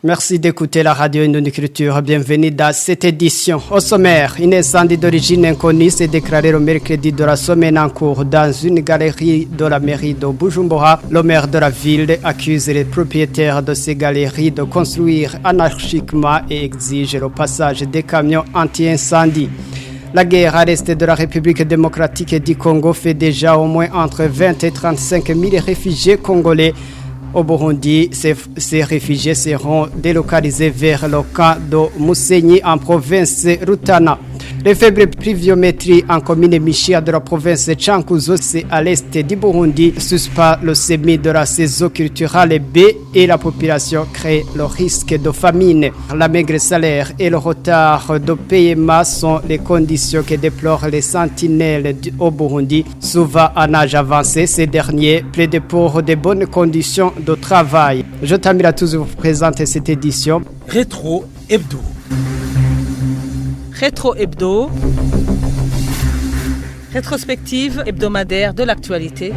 Merci d'écouter la radio Indoniculture. Bienvenue dans cette édition. Au sommaire, un incendie d'origine inconnue s'est déclaré le mercredi de la semaine en cours dans une galerie de la mairie de Bujumbura. Le maire de la ville accuse les propriétaires de ces galeries de construire anarchiquement et exige le passage des camions anti-incendie. La guerre à l'est de la République démocratique du Congo fait déjà au moins entre 20 et 35 000 réfugiés congolais. Au Burundi, ces réfugiés seront délocalisés vers le camp de Musenyi en province Rutana. Les faibles pluviométries en commune Michia de la province Chankuzo, c'est à l'est du Burundi, suspend le semis de la saison culturelle B et la population crée le risque de famine. La maigre salaire et le retard de paiement sont les conditions que déplorent les sentinelles au Burundi. Souvent en âge avancé, ces derniers plaident pour de bonnes conditions de travail. Je t'invite à tous vous présenter cette édition. Rétro Hebdo. Rétro Hebdo, rétrospective hebdomadaire de l'actualité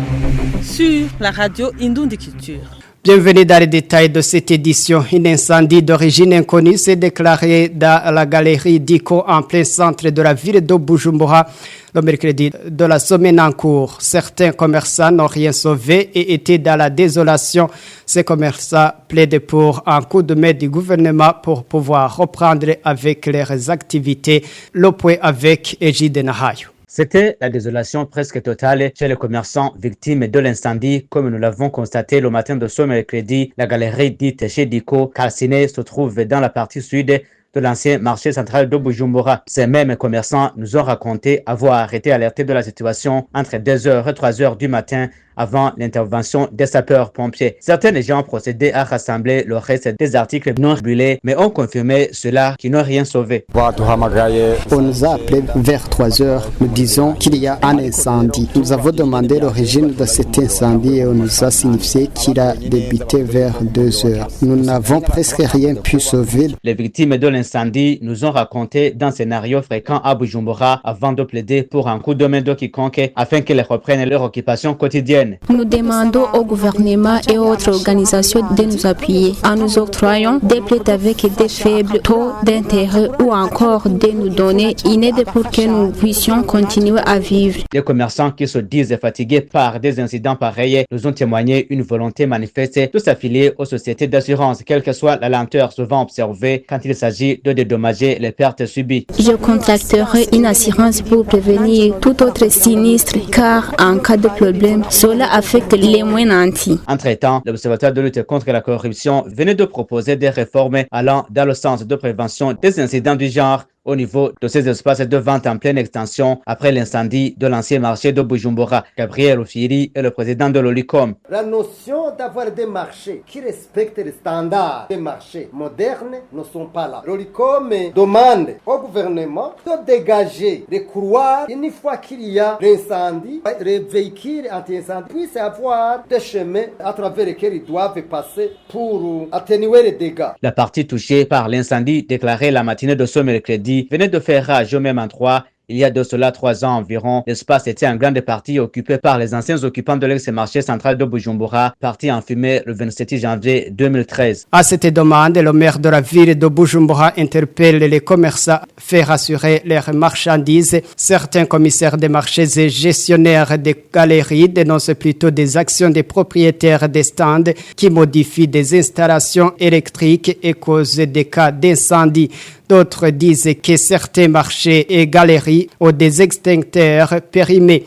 sur la radio Indoniculture. Bienvenue dans les détails de cette édition. Un incendie d'origine inconnue s'est déclaré dans la galerie d'Iko en plein centre de la ville de Bujumbura le mercredi de la semaine en cours. Certains commerçants n'ont rien sauvé et étaient dans la désolation. Ces commerçants plaident pour un coup de main du gouvernement pour pouvoir reprendre avec leurs activités. Le point avec Égide Nahayo. C'était la désolation presque totale chez les commerçants victimes de l'incendie. Comme nous l'avons constaté le matin de ce mercredi, la galerie dite chez Diko, calcinée, se trouve dans la partie sud de l'ancien marché central de Bujumbura. Ces mêmes commerçants nous ont raconté avoir été alertés de la situation entre 2h et 3h du matin avant l'intervention des sapeurs-pompiers. Certains gens procédaient à rassembler le reste des articles non brûlés, mais ont confirmé ceux-là qui n'ont rien sauvé. On nous a appelé vers 3 heures, nous disons qu'il y a un incendie. Nous avons demandé l'origine de cet incendie et on nous a signifié qu'il a débuté vers 2 heures. Nous n'avons presque rien pu sauver. Les victimes de l'incendie nous ont raconté d'un scénario fréquent à Bujumbura avant de plaider pour un coup de main de quiconque afin qu'ils reprennent leur occupation quotidienne. Nous demandons au gouvernement et aux autres organisations de nous appuyer en nous octroyant des prêts avec des faibles taux d'intérêt ou encore de nous donner une aide pour que nous puissions continuer à vivre. Les commerçants qui se disent fatigués par des incidents pareils nous ont témoigné une volonté manifeste de s'affilier aux sociétés d'assurance, quelle que soit la lenteur souvent observée quand il s'agit de dédommager les pertes subies. Je contracterai une assurance pour prévenir tout autre sinistre car en cas de problème, cela affecte les moins nantis. Entre-temps, l'Observatoire de lutte contre la corruption venait de proposer des réformes allant dans le sens de prévention des incidents du genre au niveau de ces espaces de vente en pleine extension après l'incendie de l'ancien marché de Bujumbura. Gabriel Ofiri est le président de l'Olicom. La notion d'avoir des marchés qui respectent les standards des marchés modernes ne sont pas là. L'Olicom demande au gouvernement de dégager les couloirs une fois qu'il y a l'incendie, les véhicules anti-incendie puissent avoir des chemins à travers lesquels ils doivent passer pour atténuer les dégâts. La partie touchée par l'incendie déclarée la matinée de ce mercredi venait de faire rage au même endroit. Il y a de cela 3 ans environ, l'espace était en grande partie occupé par les anciens occupants de l'ex-marché central de Bujumbura, parti en fumée le 27 janvier 2013. À cette demande, le maire de la ville de Bujumbura interpelle les commerçants à faire assurer leurs marchandises. Certains commissaires des marchés et gestionnaires des galeries dénoncent plutôt des actions des propriétaires des stands qui modifient des installations électriques et causent des cas d'incendie. D'autres disent que certains marchés et galeries ont des extincteurs périmés.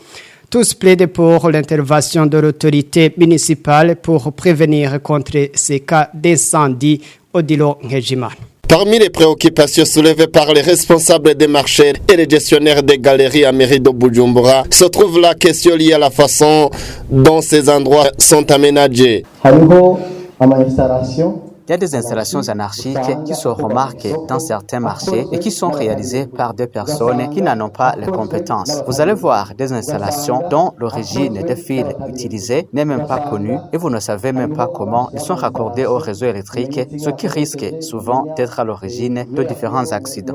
Tous plaident pour l'intervention de l'autorité municipale pour prévenir contre ces cas d'incendie. Odilo Ngejima. Parmi les préoccupations soulevées par les responsables des marchés et les gestionnaires des galeries à mairie de Bujumbura se trouve la question liée à la façon dont ces endroits sont aménagés. Il y a des installations anarchiques qui se remarquent dans certains marchés et qui sont réalisées par des personnes qui n'en ont pas les compétences. Vous allez voir des installations dont l'origine des fils utilisés n'est même pas connue et vous ne savez même pas comment ils sont raccordés au réseau électrique, ce qui risque souvent d'être à l'origine de différents accidents.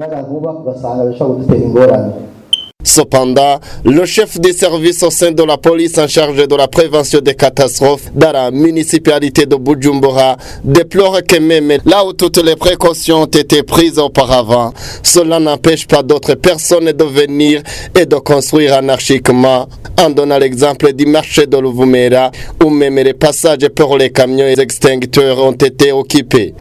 Cependant, le chef des services au sein de la police en charge de la prévention des catastrophes dans la municipalité de Bujumbura déplore que même là où toutes les précautions ont été prises auparavant, cela n'empêche pas d'autres personnes de venir et de construire anarchiquement, en donnant l'exemple du marché de Luvumera où même les passages pour les camions et extincteurs ont été occupés.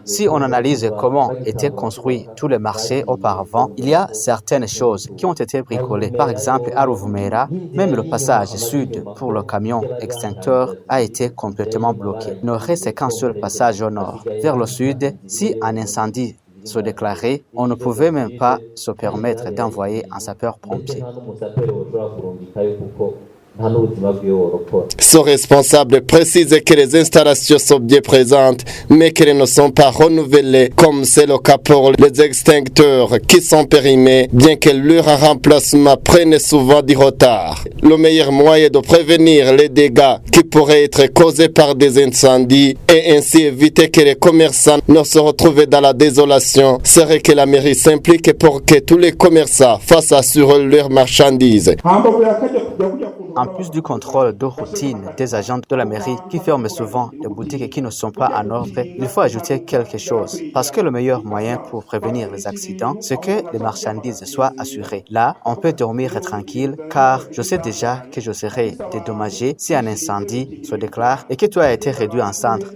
Si on analyse comment étaient construits tous les marchés auparavant, il y a certaines choses qui ont été bricolées. Par exemple, à Luvumera, même le passage sud pour le camion extincteur a été complètement bloqué. Il ne reste qu'un seul passage au nord. Vers le sud, si un incendie se déclarait, on ne pouvait même pas se permettre d'envoyer un sapeur-pompier. Ce responsable précise que les installations sont bien présentes, mais qu'elles ne sont pas renouvelées, comme c'est le cas pour les extincteurs qui sont périmés, bien que leur remplacement prenne souvent du retard. Le meilleur moyen de prévenir les dégâts qui pourraient être causés par des incendies et ainsi éviter que les commerçants ne se retrouvent dans la désolation serait que la mairie s'implique pour que tous les commerçants fassent assurer leurs marchandises. En plus du contrôle de routine des agents de la mairie qui ferment souvent des boutiques qui ne sont pas en ordre, il faut ajouter quelque chose. Parce que le meilleur moyen pour prévenir les accidents, c'est que les marchandises soient assurées. Là, on peut dormir tranquille car je sais déjà que je serai dédommagé si un incendie se déclare et que tout a été réduit en cendres.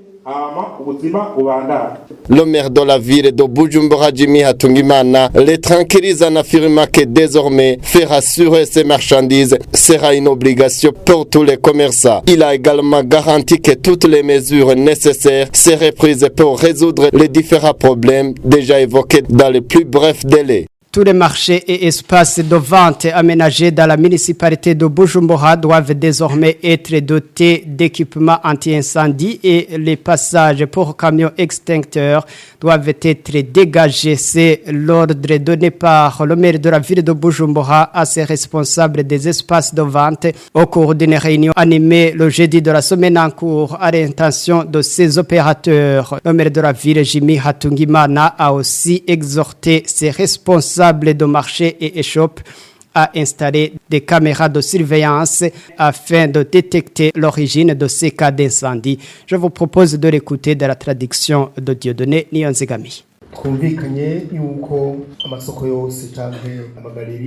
Le maire de la ville de Bujumbura, Jimmy Hatungimana, les tranquillise en affirmant que désormais, faire assurer ces marchandises sera une obligation pour tous les commerçants. Il a également garanti que toutes les mesures nécessaires seraient prises pour résoudre les différents problèmes déjà évoqués dans les plus brefs délais. Tous les marchés et espaces de vente aménagés dans la municipalité de Bujumbura doivent désormais être dotés d'équipements anti-incendie et les passages pour camions extincteurs doivent être dégagés. C'est l'ordre donné par le maire de la ville de Bujumbura à ses responsables des espaces de vente au cours d'une réunion animée le jeudi de la semaine en cours à l'intention de ses opérateurs. Le maire de la ville, Jimmy Hatungimana, a aussi exhorté ses responsables de marché et échoppes à installer des caméras de surveillance afin de détecter l'origine de ces cas d'incendie. Je vous propose de l'écouter de la traduction de Dieudonné Niyonzigami.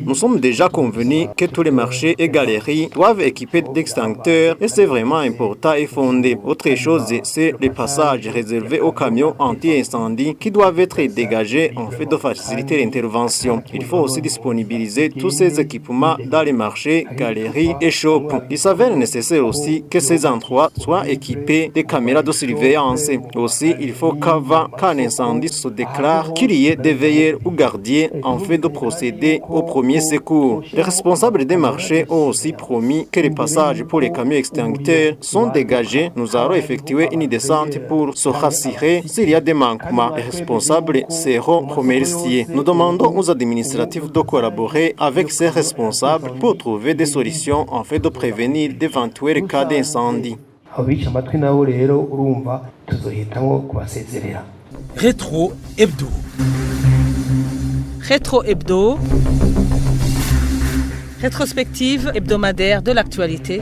Nous sommes déjà convenus que tous les marchés et galeries doivent équiper d'extincteurs et c'est vraiment important et fondé. Autre chose, c'est les passages réservés aux camions anti-incendie qui doivent être dégagés en fait de faciliter l'intervention. Il faut aussi disponibiliser tous ces équipements dans les marchés, galeries et shops. Il s'avère nécessaire aussi que ces endroits soient équipés de caméras de surveillance. Aussi, il faut qu'avant qu'un incendie se déclare, qu'il y ait des veilleurs ou gardiens en fait de procéder au premier secours. Les responsables des marchés ont aussi promis que les passages pour les camions extincteurs sont dégagés. Nous allons effectuer une descente pour se rassurer s'il y a des manquements. Les responsables seront remerciés. Nous demandons aux administratifs de collaborer avec ces responsables pour trouver des solutions en fait de prévenir d'éventuels cas d'incendie. Rétro Hebdo. Rétro Hebdo. Rétrospective hebdomadaire de l'actualité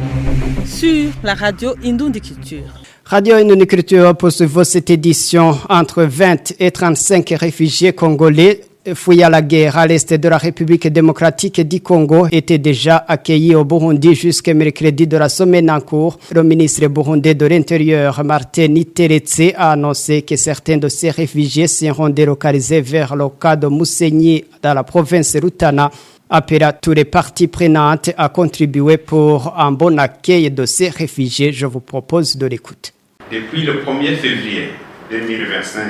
sur la radio Indoundi Culture. Radio Indoundi Culture poursuit cette édition. Entre 20 et 35 réfugiés congolais fouillés à la guerre à l'est de la République démocratique du Congo étaient déjà accueillis au Burundi jusqu'à mercredi de la semaine en cours. Le ministre burundais de l'Intérieur, Martin Niteretse, a annoncé que certains de ces réfugiés seront délocalisés vers le cas de Moussigny dans la province Rutana. Appelle à tous les parties prenantes à contribuer pour un bon accueil de ces réfugiés. Je vous propose de l'écouter. Depuis le 1er février 2025,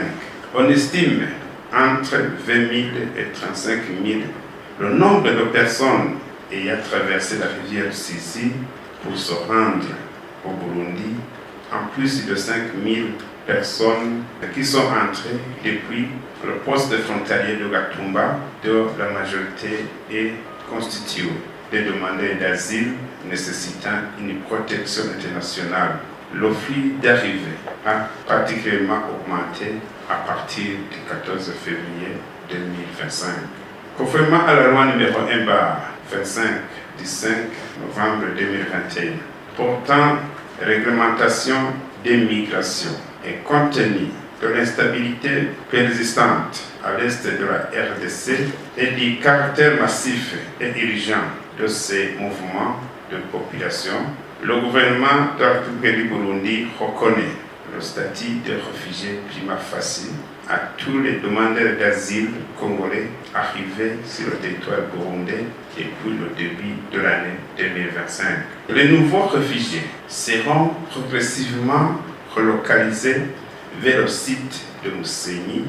on estime entre 20 000 et 35 000 le nombre de personnes ayant traversé la rivière Sisi pour se rendre au Burundi, en plus de 5 000 personnes qui sont entrées depuis le poste frontalier de Gatumba, de la majorité est constituée des demandeurs d'asile nécessitant une protection internationale. Le flux d'arrivée a particulièrement augmenté à partir du 14 février 2025. Conformément à la loi numéro 1/25 du 5 novembre 2021 portant réglementation des migrations et compte tenu de l'instabilité persistante à l'est de la RDC et du caractère massif et urgent de ces mouvements de population, le gouvernement de la République du Burundi reconnaît le statut de réfugié prima facie à tous les demandeurs d'asile congolais arrivés sur le territoire burundais depuis le début de l'année 2025. Les nouveaux réfugiés seront progressivement relocalisés vers le site de Mousséni,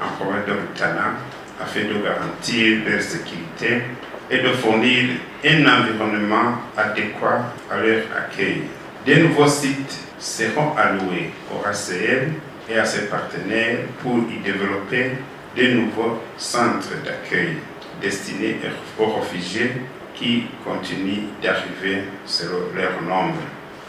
en province de Rutana, afin de garantir leur sécurité et de fournir un environnement adéquat à leur accueil. Des nouveaux sites seront alloués au HCR et à ses partenaires pour y développer de nouveaux centres d'accueil destinés aux réfugiés qui continuent d'arriver selon leur nombre.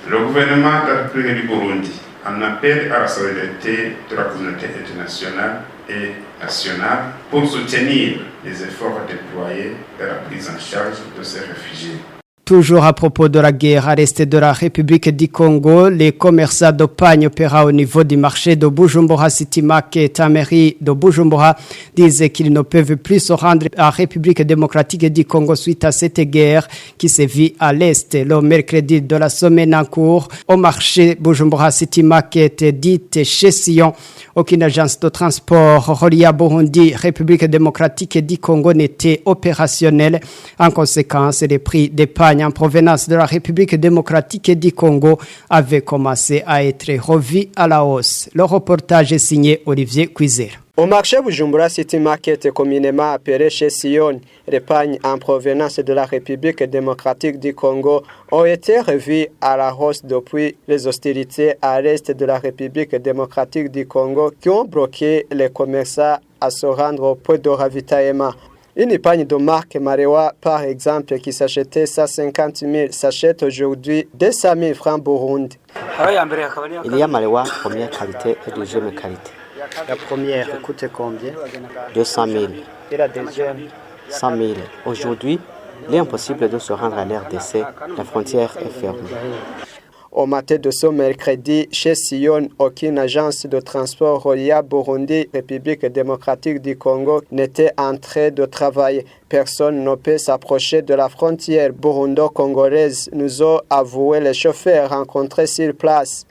Le gouvernement de la République du Burundi en appelle à la solidarité de la communauté internationale et nationale pour soutenir les efforts déployés dans la prise en charge de ces réfugiés. Toujours à propos de la guerre à l'est de la République du Congo, les commerçants de pagne opérant au niveau du marché de Bujumbura City Market à mairie de Bujumbura disent qu'ils ne peuvent plus se rendre à la République démocratique du Congo suite à cette guerre qui se vit à l'est. Le mercredi de la semaine en cours, au marché Bujumbura City Market dite chez Sion, aucune agence de transport reliée à Burundi, République démocratique du Congo n'était opérationnelle. En conséquence, les prix des pagnes en provenance de la République démocratique du Congo avait commencé à être revu à la hausse. Le reportage est signé Olivier Cuizer. Au marché Bujumbura City Market, communément appelé chez Sion, les pagnes en provenance de la République démocratique du Congo ont été revus à la hausse depuis les hostilités à l'est de la République démocratique du Congo qui ont bloqué les commerçants à se rendre au point de ravitaillement. Une pagne de marque Marewa, par exemple, qui s'achetait 150 000, s'achète aujourd'hui 200 000 francs Burundi. Il y a Marewa, première qualité et deuxième qualité. La première coûte combien? 200 000. Et la deuxième? 100 000. Aujourd'hui, il est impossible de se rendre à l'RDC. La frontière est fermée. Au matin de ce mercredi, chez Sion, aucune agence de transport reliée à Burundi, République démocratique du Congo, n'était en train de travailler. Personne ne peut s'approcher de la frontière burundo-congolaise, nous ont avoué les chauffeurs rencontrés sur place.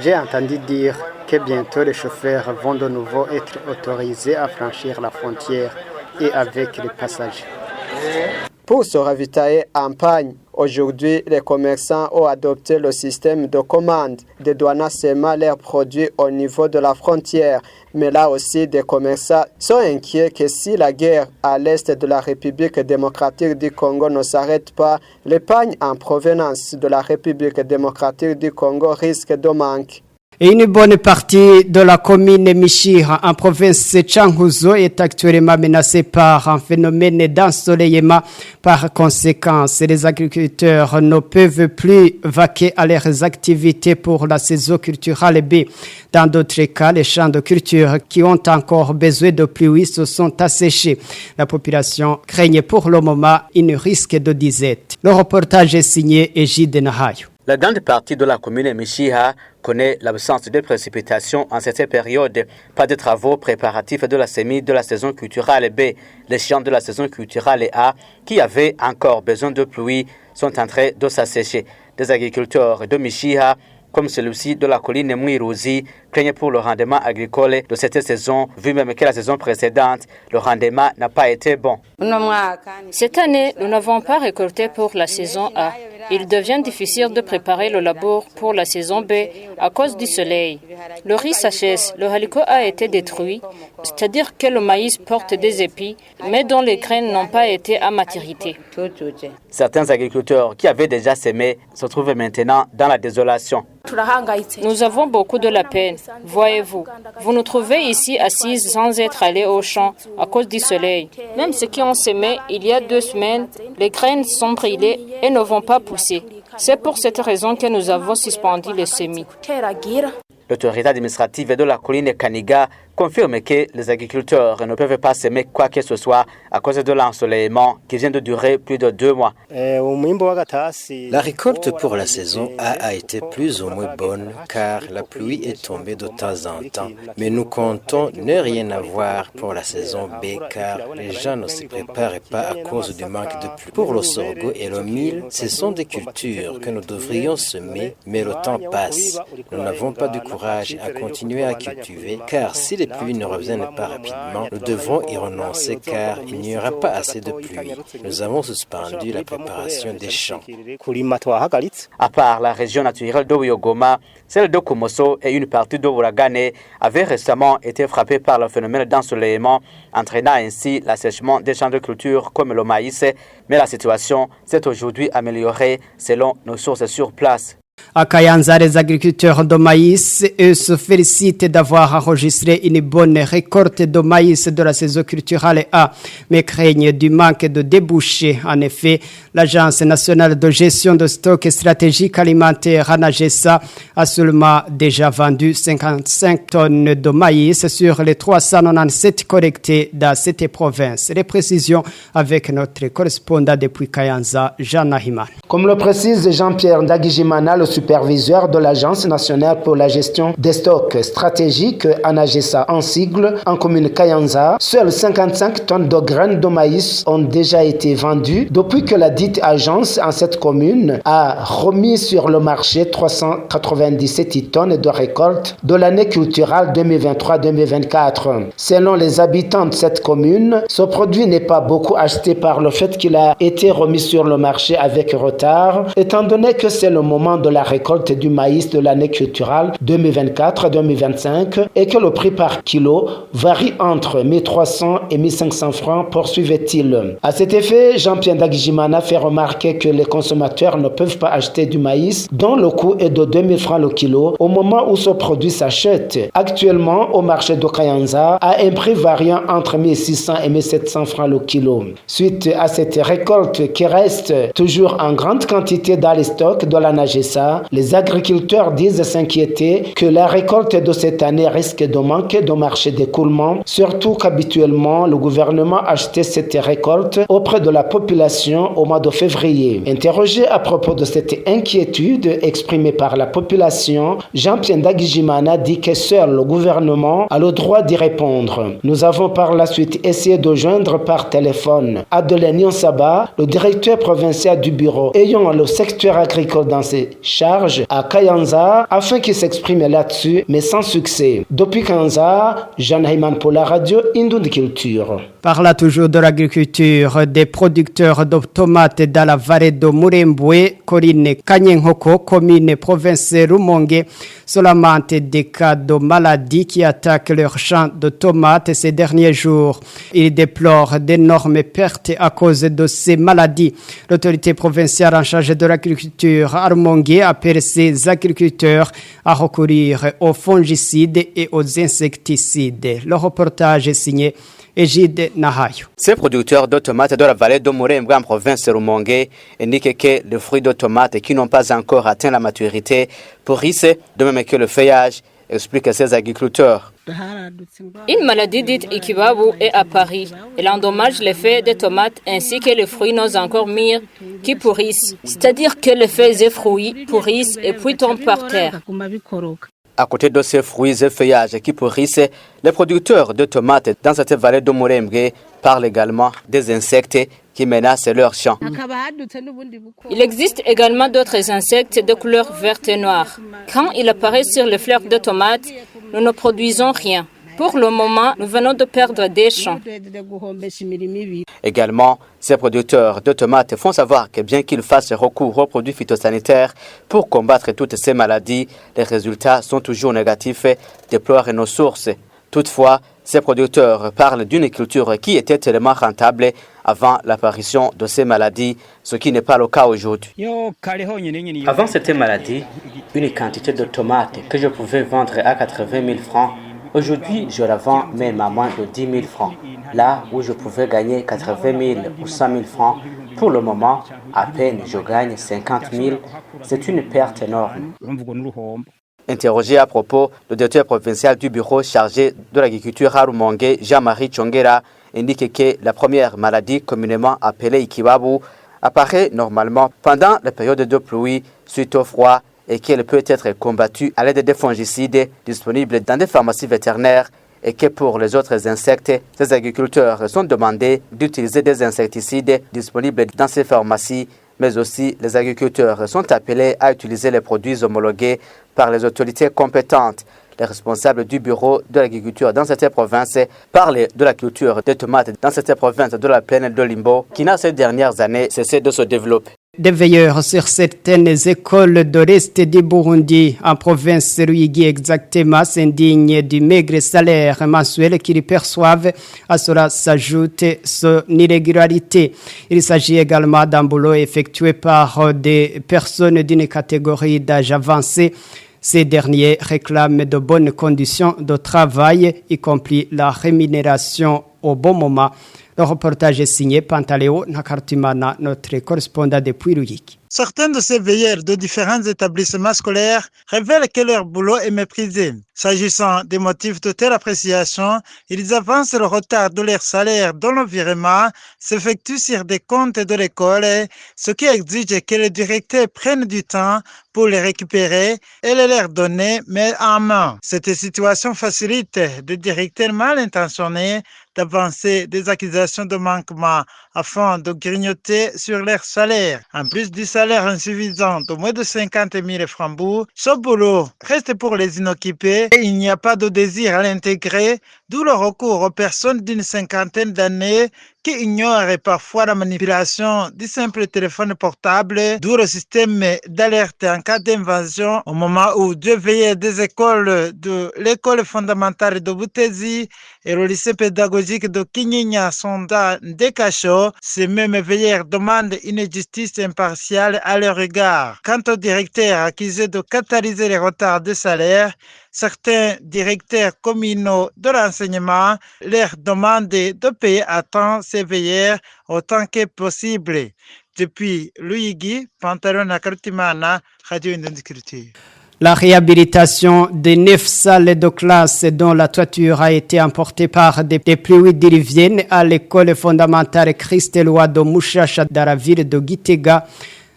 J'ai entendu dire que bientôt les chauffeurs vont de nouveau être autorisés à franchir la frontière et avec les passagers. Pour se ravitailler en pagne, aujourd'hui, les commerçants ont adopté le système de commande, dédouanant seulement leurs produits au niveau de la frontière. Mais là aussi, des commerçants sont inquiets que si la guerre à l'est de la République démocratique du Congo ne s'arrête pas, les pagnes en provenance de la République démocratique du Congo risquent de manquer. Et une bonne partie de la commune Mishira en province de Changuzo est actuellement menacée par un phénomène d'ensoleillement. Par conséquent, les agriculteurs ne peuvent plus vaquer à leurs activités pour la saison culturelle B. Dans d'autres cas, les champs de culture qui ont encore besoin de pluie se sont asséchés. La population craigne pour le moment une risque de disette. Le reportage est signé Egide Nahayo. La grande partie de la commune Mishiha connaît l'absence de précipitations en cette période. Pas de travaux préparatifs de la semis de la saison culturelle B. Les champs de la saison culturelle A, qui avaient encore besoin de pluie, sont en train de s'assécher. Des agriculteurs de Mishiha, comme celui-ci de la colline Mwiruzi, craignent pour le rendement agricole de cette saison, vu même que la saison précédente, le rendement n'a pas été bon. Cette année, nous n'avons pas récolté pour la saison A. Il devient difficile de préparer le labour pour la saison B à cause du soleil. Le riz s'achève, le haricot a été détruit, c'est-à-dire que le maïs porte des épis, mais dont les graines n'ont pas été à maturité. Certains agriculteurs qui avaient déjà semé se trouvent maintenant dans la désolation. Nous avons beaucoup de la peine. Voyez-vous, vous nous trouvez ici assises sans être allés au champ à cause du soleil. Même ceux qui ont semé il y a 2 semaines, les graines sont brûlées et ne vont pas pousser. C'est pour cette raison que nous avons suspendu les semis. L'autorité administrative de la colline Kaniga confirme que les agriculteurs ne peuvent pas semer quoi que ce soit à cause de l'ensoleillement qui vient de durer plus de 2 mois. La récolte pour la saison A a été plus ou moins bonne car la pluie est tombée de temps en temps. Mais nous comptons ne rien avoir pour la saison B car les gens ne se préparent pas à cause du manque de pluie. Pour le sorgho et le mil, ce sont des cultures que nous devrions semer, mais le temps passe. Nous n'avons pas de courage à continuer à cultiver car si les pluies ne reviennent pas rapidement, nous devrons y renoncer car il n'y aura pas assez de pluie. Nous avons suspendu la préparation des champs. À part la région naturelle d'Ouyogoma, celle de Kumoso et une partie de Buragane avaient récemment été frappées par le phénomène d'ensoleillement, entraînant ainsi l'assèchement des champs de culture comme le maïs. Mais la situation s'est aujourd'hui améliorée selon nos sources sur place. À Kayanza, les agriculteurs de maïs se félicitent d'avoir enregistré une bonne récolte de maïs de la saison culturelle A, mais craignent du manque de débouchés. En effet, l'Agence nationale de gestion de stocks stratégiques alimentaires ANAGESA a seulement déjà vendu 55 tonnes de maïs sur les 397 collectés dans cette province. Les précisions avec notre correspondant depuis Kayanza, Jean Nahiman. Comme le précise Jean-Pierre Ndagijimana, le superviseur de l'Agence nationale pour la gestion des stocks stratégiques ANAGESA en sigle en commune Kayanza, seules 55 tonnes de graines de maïs ont déjà été vendues depuis que la dite agence en cette commune a remis sur le marché 397 tonnes de récolte de l'année culturelle 2023-2024. Selon les habitants de cette commune, ce produit n'est pas beaucoup acheté par le fait qu'il a été remis sur le marché avec retard, étant donné que c'est le moment de la récolte du maïs de l'année culturelle 2024-2025 et que le prix par kilo varie entre 1300 et 1500 francs, poursuivait-il. À cet effet, Jean-Pierre Ndagijimana fait remarquer que les consommateurs ne peuvent pas acheter du maïs dont le coût est de 2000 francs le kilo au moment où ce produit s'achète. Actuellement, au marché de Kayanza, à un prix variant entre 1600 et 1700 francs le kilo. Suite à cette récolte qui reste toujours en grande quantité dans les stocks de l'ANAGESA, les agriculteurs disent s'inquiéter que la récolte de cette année risque de manquer de marché d'écoulement, surtout qu'habituellement le gouvernement achetait cette récolte auprès de la population au mois de février. Interrogé à propos de cette inquiétude exprimée par la population, Jean-Pierre Ndagijimana dit que seul le gouvernement a le droit d'y répondre. Nous avons par la suite essayé de joindre par téléphone Adelin Nyonsaba, le directeur provincial du bureau ayant le secteur agricole dans ses charges à Kayanza afin qu'il s'exprime là-dessus, mais sans succès. Depuis Kayanza, Jean Heyman pour la radio Indoundi Culture. Par là toujours de l'agriculture, des producteurs de tomates dans la vallée de Murembwe, Corinne Kanyenhoko, commune province Rumonge, sont lamentés des cas de maladies qui attaquent leurs champs de tomates ces derniers jours. Ils déplorent d'énormes pertes à cause de ces maladies. L'autorité provinciale en charge de l'agriculture à Rumonge appelle ces agriculteurs à recourir aux fongicides et aux insecticides. Le reportage est signé Égide Nahayo. Ces producteurs de tomates de la vallée de Murembwe en province Rumonge indiquent que les fruits de tomates qui n'ont pas encore atteint la maturité pourrissent, de même que le feuillage, expliquent ces agriculteurs. Une maladie dite Ikibabu est apparue. Elle endommage les feuilles des tomates ainsi que les fruits non encore mûrs qui pourrissent. C'est-à-dire que les feuilles et fruits pourrissent et puis tombent par terre. À côté de ces fruits et feuillages qui pourrissent, les producteurs de tomates dans cette vallée de Murembwe parlent également des insectes qui menacent leurs champs. Il existe également d'autres insectes de couleur verte et noire. Quand ils apparaissent sur les fleurs de tomates, nous ne produisons rien. Pour le moment, nous venons de perdre des champs. Également, ces producteurs de tomates font savoir que bien qu'ils fassent recours aux produits phytosanitaires pour combattre toutes ces maladies, les résultats sont toujours négatifs, déplorent nos sources. Toutefois, ces producteurs parlent d'une culture qui était tellement rentable avant l'apparition de ces maladies, ce qui n'est pas le cas aujourd'hui. Avant cette maladie, une quantité de tomates que je pouvais vendre à 80 000 francs, aujourd'hui je la vends même à moins de 10 000 francs. Là où je pouvais gagner 80 000 ou 100 000 francs, pour le moment, à peine je gagne 50 000. C'est une perte énorme. Interrogé à propos, le directeur provincial du bureau chargé de l'agriculture à Rumongue, Jean-Marie Chongera, indique que la première maladie communément appelée Ikibabu apparaît normalement pendant la période de pluie suite au froid et qu'elle peut être combattue à l'aide des fongicides disponibles dans des pharmacies vétérinaires et que pour les autres insectes, ces agriculteurs sont demandés d'utiliser des insecticides disponibles dans ces pharmacies, mais aussi les agriculteurs sont appelés à utiliser les produits homologués par les autorités compétentes. Les responsables du bureau de l'agriculture dans cette province parlent de la culture des tomates dans cette province de la plaine de Limbo qui, dans ces dernières années, cessé de se développer. Des veilleurs sur certaines écoles de l'Est du Burundi, en province Ruyigi exactement, s'indignent du maigre salaire mensuel qu'ils perçoivent. À cela s'ajoute son irrégularité. Il s'agit également d'un boulot effectué par des personnes d'une catégorie d'âge avancé. Ces derniers réclament de bonnes conditions de travail, y compris la rémunération au bon moment. Le reportage est signé Pantaleo Nakartimana, notre correspondant depuis Ruyigi. Certains de ces veilleurs de différents établissements scolaires révèlent que leur boulot est méprisé. S'agissant des motifs de telle appréciation, ils avancent le retard de leur salaire dont le virement s'effectue sur des comptes de l'école, ce qui exige que les directeurs prennent du temps pour les récupérer et les leur donner main en main. Cette situation facilite des directeurs mal intentionnés d'avancer des accusations de manquement afin de grignoter sur leur salaire. En plus du salaire insuffisant de moins de 50 000 francs, ce boulot reste pour les inoccupés et il n'y a pas de désir à l'intégrer, d'où le recours aux personnes d'une cinquantaine d'années qui ignorent parfois la manipulation du simple téléphone portable, d'où le système d'alerte en cas d'invasion au moment où deux veilleurs des écoles de l'école fondamentale de Boutezi et le lycée pédagogique de Kinyinya sont dans des cachots. Ces mêmes veilleurs demandent une justice impartiale à leur égard. Quant aux directeurs accusés de catalyser les retards de salaire, certains directeurs communaux de l'enseignement leur demandent de payer à temps ces veilleurs autant que possible. Depuis Luigi, Pantalon Nakartimana, Radio Indonésie Culture. La réhabilitation des 9 salles de classe dont la toiture a été emportée par des pluies diluviennes à l'école fondamentale Christ-Éloi de Mushasha dans la ville de Gitega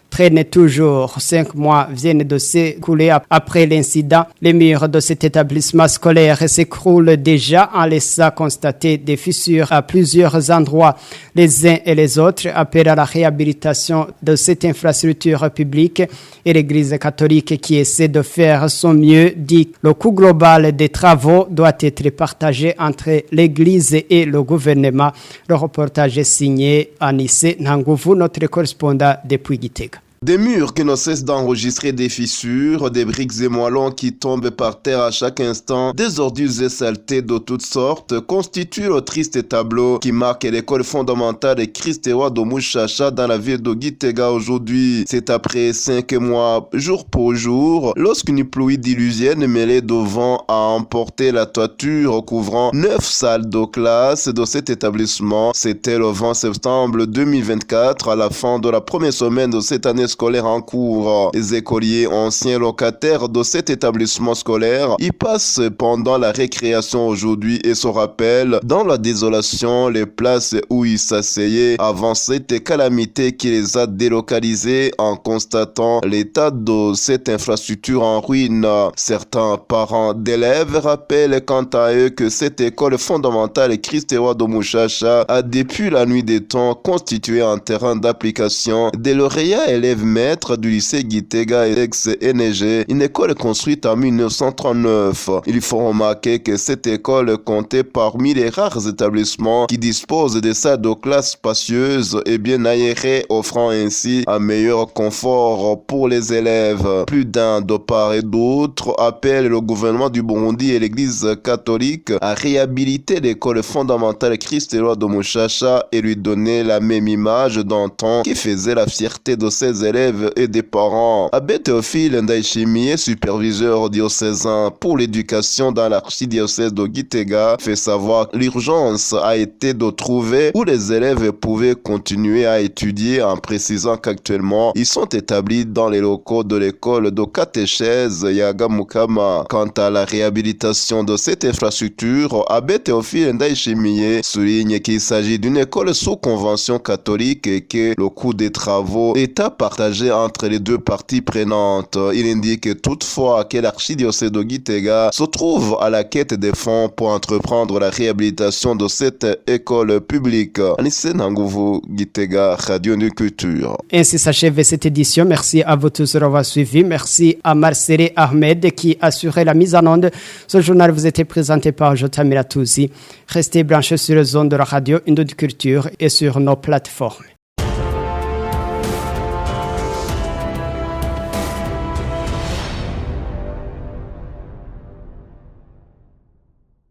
traîne toujours. 5 mois viennent de s'écouler après l'incident. Les murs de cet établissement scolaire s'écroulent déjà en laissant constater des fissures à plusieurs endroits. Les uns et les autres appellent à la réhabilitation de cette infrastructure publique et l'Église catholique qui essaie de faire son mieux dit que le coût global des travaux doit être partagé entre l'Église et le gouvernement. Le reportage est signé Anissé Nangouvou, notre correspondant depuis Gitega. Des murs qui ne cessent d'enregistrer des fissures, des briques et moellons qui tombent par terre à chaque instant, des ordures et saletés de toutes sortes constituent le triste tableau qui marque l'école fondamentale de Christ-Éloi de Mushasha dans la ville de Gitega aujourd'hui. C'est après 5 mois, jour pour jour, lorsqu'une pluie diluvienne mêlée de vent a emporté la toiture recouvrant 9 salles de classe de cet établissement. C'était le 20 septembre 2024, à la fin de la première semaine de cette année scolaire en cours. Les écoliers anciens locataires de cet établissement scolaire y passent pendant la récréation aujourd'hui et se rappellent dans la désolation les places où ils s'asseyaient avant cette calamité qui les a délocalisés en constatant l'état de cette infrastructure en ruine. Certains parents d'élèves rappellent quant à eux que cette école fondamentale Christ-Éloi de Mushasha a depuis la nuit des temps constitué un terrain d'application des lauréats élèves maître du lycée Gitega et ex-NG, une école construite en 1939. Il faut remarquer que cette école comptait parmi les rares établissements qui disposent de salles de classe spacieuses et bien aérées, offrant ainsi un meilleur confort pour les élèves. Plus d'un de part et d'autre appellent le gouvernement du Burundi et l'église catholique à réhabiliter l'école fondamentale Christ-Éloi de Mushasha et lui donner la même image d'antan qui faisait la fierté de ses élèves et des parents. Abbé Théophile Ndaïchimié, superviseur diocésain pour l'éducation dans l'archidiocèse de Gitega, fait savoir que l'urgence a été de trouver où les élèves pouvaient continuer à étudier, en précisant qu'actuellement ils sont établis dans les locaux de l'école de catéchèse Yagamukama. Quant à la réhabilitation de cette infrastructure, Abbé Théophile Ndaïchimié souligne qu'il s'agit d'une école sous convention catholique et que le coût des travaux est à partager entre les deux parties prenantes. Il indique toutefois que l'archidiocèse de Gitega se trouve à la quête des fonds pour entreprendre la réhabilitation de cette école publique. Anissé Nangouvou, Gitega, Radio de Culture. Ainsi s'achève cette édition. Merci à vous tous d'avoir suivi. Merci à Marcel Ahmed qui assurait la mise en onde. Ce journal vous était présenté par Jotamila Touzi. Restez branchés sur les ondes de la radio Indo de Culture et sur nos plateformes.